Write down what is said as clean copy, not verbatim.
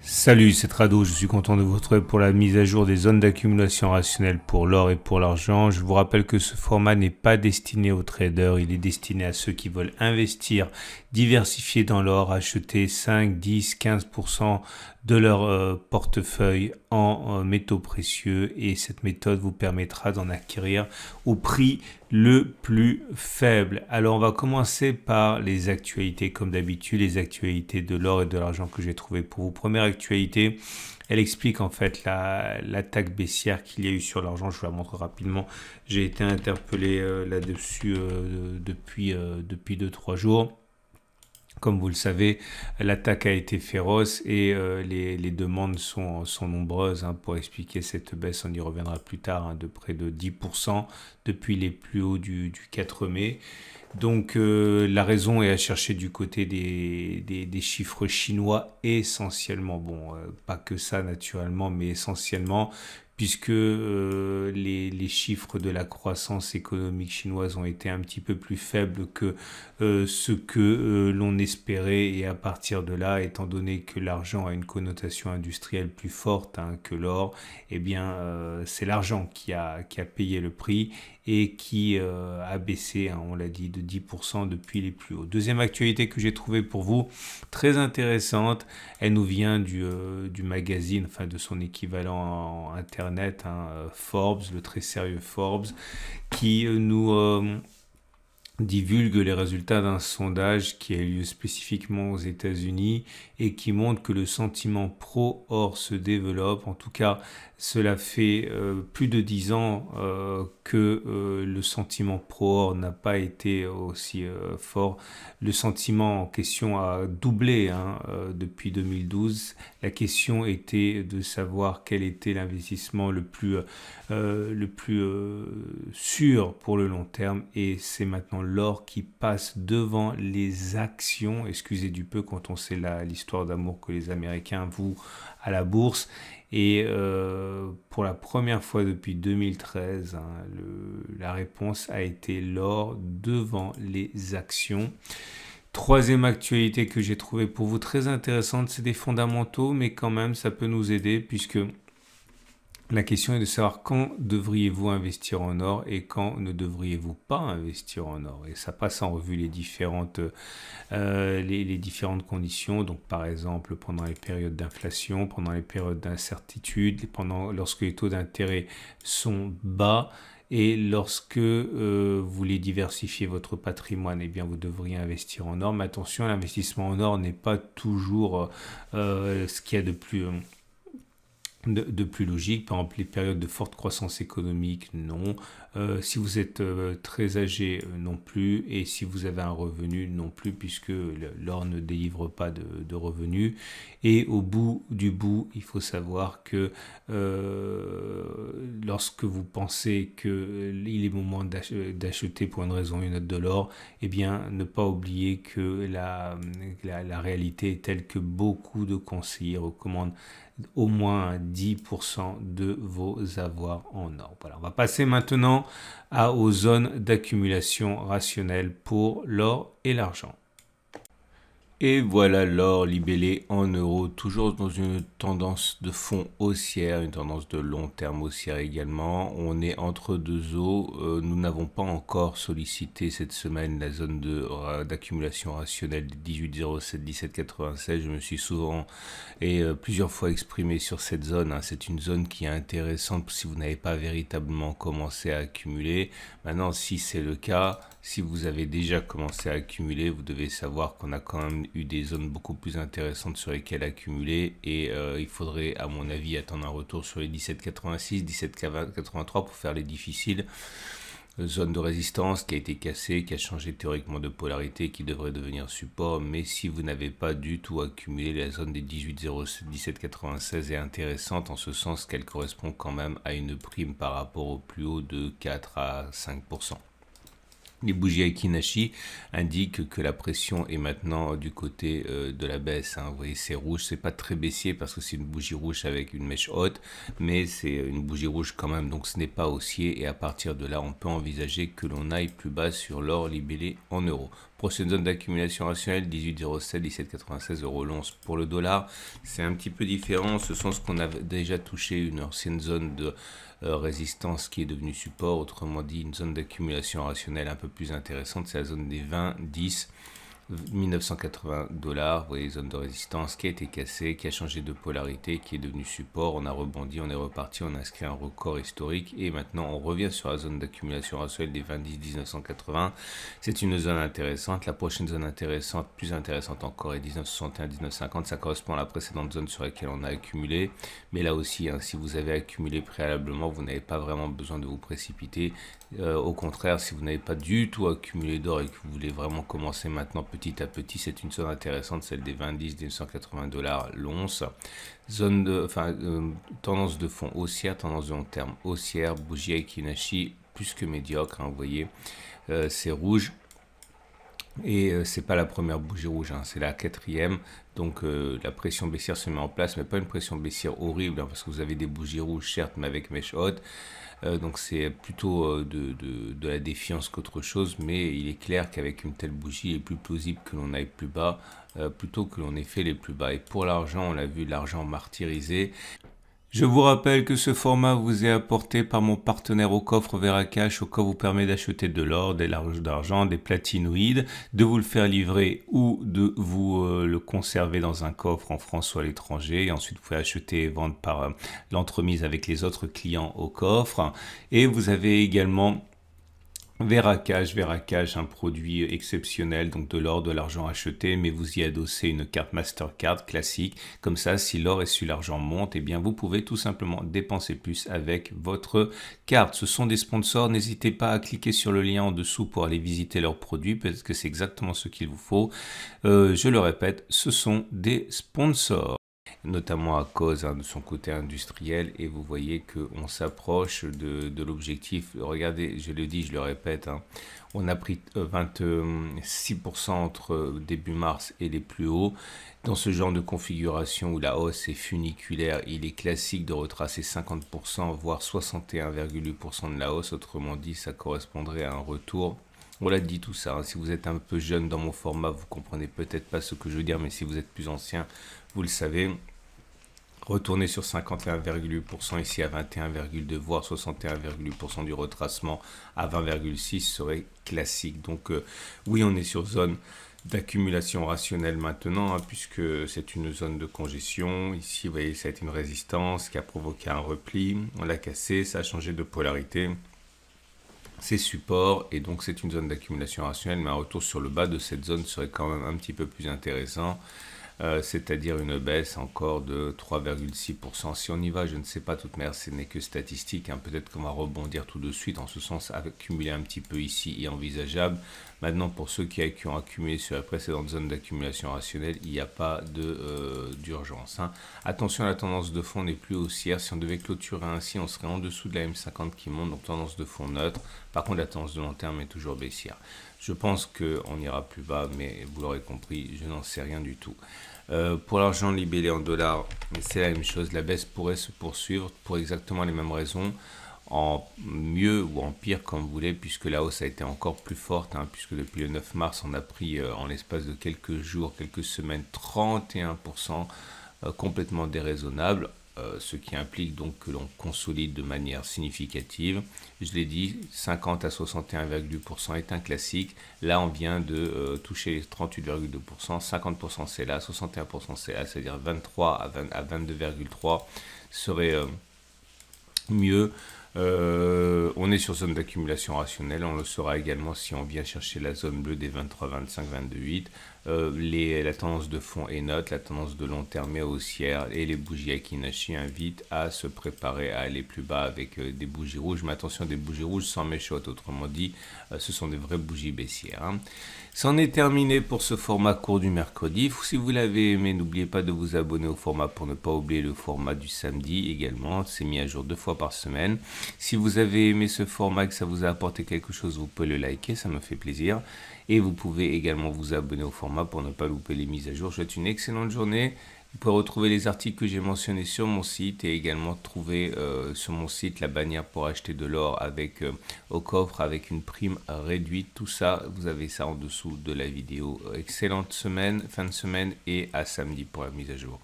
Salut, c'est Rado, je suis content de vous retrouver pour la mise à jour des zones d'accumulation rationnelle pour l'or et pour l'argent. Je vous rappelle que ce format n'est pas destiné aux traders, il est destiné à ceux qui veulent investir, diversifier dans l'or, acheter 5, 10, 15% de leur portefeuille en métaux précieux et cette méthode vous permettra d'en acquérir au prix le plus faible. Alors on va commencer par les actualités comme d'habitude, les actualités de l'or et de l'argent que j'ai trouvé pour vous. Première actualité, elle explique en fait l'attaque baissière qu'il y a eu sur l'argent. Je vous la montre rapidement. J'ai été interpellé là-dessus depuis 2-3 jours. Comme vous le savez, l'attaque a été féroce et les demandes sont nombreuses pour expliquer cette baisse. On y reviendra plus tard, de près de 10% depuis les plus hauts du 4 mai. Donc la raison est à chercher du côté des chiffres chinois essentiellement. Bon, pas que ça naturellement, mais essentiellement puisque les chiffres de la croissance économique chinoise ont été un petit peu plus faibles que ce que l'on espérait. Et à partir de là, étant donné que l'argent a une connotation industrielle plus forte que l'or, eh bien c'est l'argent qui a payé le prix et qui a baissé, on l'a dit, de 10% depuis les plus hauts. Deuxième actualité que j'ai trouvée pour vous, très intéressante, elle nous vient du magazine, enfin de son équivalent internet, Forbes, le très sérieux Forbes, qui nous divulgue les résultats d'un sondage qui a eu lieu spécifiquement aux États-Unis et qui montre que le sentiment pro-or se développe. En tout cas, cela fait plus de 10 ans que le sentiment pro-or n'a pas été aussi fort. Le sentiment en question a doublé depuis 2012. La question était de savoir quel était l'investissement le plus sûr pour le long terme, et c'est maintenant l'or qui passe devant les actions. Excusez du peu quand on sait l'histoire d'amour que les Américains vouent à la bourse. Et pour la première fois depuis 2013, la réponse a été l'or devant les actions. Troisième actualité que j'ai trouvée pour vous très intéressante, c'est des fondamentaux, mais quand même ça peut nous aider puisque la question est de savoir quand devriez-vous investir en or et quand ne devriez-vous pas investir en or. Et ça passe en revue les différentes conditions. Donc par exemple pendant les périodes d'inflation, pendant les périodes d'incertitude, lorsque les taux d'intérêt sont bas. Et lorsque vous voulez diversifier votre patrimoine, eh bien vous devriez investir en or. Mais attention, l'investissement en or n'est pas toujours ce qu'il y a de plus logique. Par exemple, les périodes de forte croissance économique, non. Si vous êtes très âgé, non plus. Et si vous avez un revenu, non plus, puisque l'or ne délivre pas de revenus. Et au bout du bout, il faut savoir que lorsque vous pensez qu'il est moment d'acheter pour une raison ou une autre de l'or, eh bien, ne pas oublier que la réalité est telle que beaucoup de conseillers recommandent au moins 10% de vos avoirs en or. Voilà, on va passer maintenant aux zones d'accumulation rationnelle pour l'or et l'argent. Et voilà l'or libellé en euros, toujours dans une tendance de fond haussière, une tendance de long terme haussière également. On est entre deux eaux. Nous n'avons pas encore sollicité cette semaine la zone d'accumulation rationnelle des 18,07, 17,96. Je me suis souvent et plusieurs fois exprimé sur cette zone. C'est une zone qui est intéressante si vous n'avez pas véritablement commencé à accumuler. Maintenant, si c'est le cas, si vous avez déjà commencé à accumuler, vous devez savoir qu'on a quand même eu des zones beaucoup plus intéressantes sur lesquelles accumuler, et il faudrait à mon avis attendre un retour sur les 17,86, 17,83 pour faire les difficiles. Zone de résistance qui a été cassée, qui a changé théoriquement de polarité, qui devrait devenir support. Mais si vous n'avez pas du tout accumulé, la zone des 18,07, 17,96 est intéressante en ce sens qu'elle correspond quand même à une prime par rapport au plus haut de 4 à 5%. Les bougies Aiki-Nashi indiquent que la pression est maintenant du côté de la baisse. Vous voyez, c'est rouge, c'est pas très baissier parce que c'est une bougie rouge avec une mèche haute, mais c'est une bougie rouge quand même, donc ce n'est pas haussier. Et à partir de là, on peut envisager que l'on aille plus bas sur l'or libellé en euros. Prochaine zone d'accumulation rationnelle, 18,07, 17,96 euros l'once pour le dollar. C'est un petit peu différent. Ce sont ce qu'on a déjà touché, une ancienne zone de résistance qui est devenue support. Autrement dit, une zone d'accumulation rationnelle un peu plus intéressante. C'est la zone des 20, 10, 1980 $. Vous voyez, zone de résistance qui a été cassée, qui a changé de polarité, qui est devenue support. On a rebondi, on est reparti, on a inscrit un record historique et maintenant on revient sur la zone d'accumulation rationnelle des 20, 10, 1980. C'est une zone intéressante. La prochaine zone intéressante, plus intéressante encore, est 1961, 1950. Ça correspond à la précédente zone sur laquelle on a accumulé. Mais là aussi, hein, si vous avez accumulé préalablement, vous n'avez pas vraiment besoin de vous précipiter. Au contraire, si vous n'avez pas du tout accumulé d'or et que vous voulez vraiment commencer maintenant petit à petit, c'est une zone intéressante, celle des 20, 10, 280 $ l'once. Zone de, tendance de fond haussière, tendance de long terme haussière, bougie Aiki-Nashi plus que médiocre, hein, vous voyez, c'est rouge. Et c'est pas la première bougie rouge, hein, c'est la quatrième. Donc la pression baissière se met en place, mais pas une pression baissière horrible, hein, parce que vous avez des bougies rouges, certes, mais avec mèche haute. Donc c'est plutôt de la défiance qu'autre chose, mais il est clair qu'avec une telle bougie, il est plus plausible que l'on aille plus bas, plutôt que l'on ait fait les plus bas. Et pour l'argent, on l'a vu, l'argent martyrisé. Je vous rappelle que ce format vous est apporté par mon partenaire au coffre Veracash. Au coffre vous permet d'acheter de l'or, des larges d'argent, des platinoïdes, de vous le faire livrer ou de vous le conserver dans un coffre en France ou à l'étranger. Et ensuite, vous pouvez acheter et vendre par l'entremise avec les autres clients au coffre. Et vous avez également Veracash, un produit exceptionnel, donc de l'or, de l'argent acheté, mais vous y adossez une carte Mastercard classique. Comme ça, si l'or et si l'argent montent, eh bien vous pouvez tout simplement dépenser plus avec votre carte. Ce sont des sponsors, n'hésitez pas à cliquer sur le lien en dessous pour aller visiter leurs produits, parce que c'est exactement ce qu'il vous faut. Je le répète, ce sont des sponsors, notamment à cause de son côté industriel, et vous voyez qu'on s'approche de l'objectif. Regardez, je le dis, je le répète, hein, on a pris 26% entre début mars et les plus hauts. Dans ce genre de configuration où la hausse est funiculaire, il est classique de retracer 50%, voire 61,8% de la hausse. Autrement dit, ça correspondrait à un retour. On l'a dit tout ça, hein. Si vous êtes un peu jeune dans mon format, vous comprenez peut-être pas ce que je veux dire, mais si vous êtes plus ancien, vous le savez. Retourner sur 51,8% ici à 21,2, voire 61,8% du retracement à 20,6 serait classique. Donc oui, on est sur zone d'accumulation rationnelle maintenant, hein, puisque c'est une zone de congestion. Ici, vous voyez, ça a été une résistance qui a provoqué un repli. On l'a cassé, ça a changé de polarité. C'est support et donc c'est une zone d'accumulation rationnelle, mais un retour sur le bas de cette zone serait quand même un petit peu plus intéressant. C'est-à-dire une baisse encore de 3,6%. Si on y va, je ne sais pas, toute manière, ce n'est que statistique, hein. Peut-être qu'on va rebondir tout de suite, en ce sens, accumuler un petit peu ici est envisageable. Maintenant, pour ceux qui ont accumulé sur la précédente zone d'accumulation rationnelle, il n'y a pas d'urgence, hein. Attention, la tendance de fond n'est plus haussière. Si on devait clôturer ainsi, on serait en dessous de la M50 qui monte, donc tendance de fond neutre. Par contre, la tendance de long terme est toujours baissière. Je pense qu'on ira plus bas, mais vous l'aurez compris, je n'en sais rien du tout. Pour l'argent libellé en dollars, c'est la même chose. La baisse pourrait se poursuivre pour exactement les mêmes raisons, en mieux ou en pire comme vous voulez, puisque la hausse a été encore plus forte, hein, puisque depuis le 9 mars, on a pris en l'espace de quelques jours, quelques semaines, 31%, complètement déraisonnable. Ce qui implique donc que l'on consolide de manière significative. Je l'ai dit, 50 à 61,2% est un classique. Là, on vient de toucher les 38,2%, 50% c'est là, 61% c'est là, c'est-à-dire 23 à 22,3 serait mieux. On est sur zone d'accumulation rationnelle, on le saura également si on vient chercher la zone bleue des 23, 25, 22,8. La tendance de fond est neutre, la tendance de long terme est haussière et les bougies Aiki-Nashi invitent à se préparer à aller plus bas avec des bougies rouges. Mais attention, des bougies rouges sans mèche haute, autrement dit, ce sont des vraies bougies baissières, hein. C'en est terminé pour ce format court du mercredi. Si vous l'avez aimé, n'oubliez pas de vous abonner au format pour ne pas oublier le format du samedi également. C'est mis à jour 2 fois par semaine. Si vous avez aimé ce format, que ça vous a apporté quelque chose, vous pouvez le liker, ça me fait plaisir. Et vous pouvez également vous abonner au format pour ne pas louper les mises à jour. Je vous souhaite une excellente journée. Vous pouvez retrouver les articles que j'ai mentionnés sur mon site et également trouver sur mon site la bannière pour acheter de l'or avec au coffre avec une prime réduite. Tout ça, vous avez ça en dessous de la vidéo. Excellente semaine, fin de semaine et à samedi pour la mise à jour.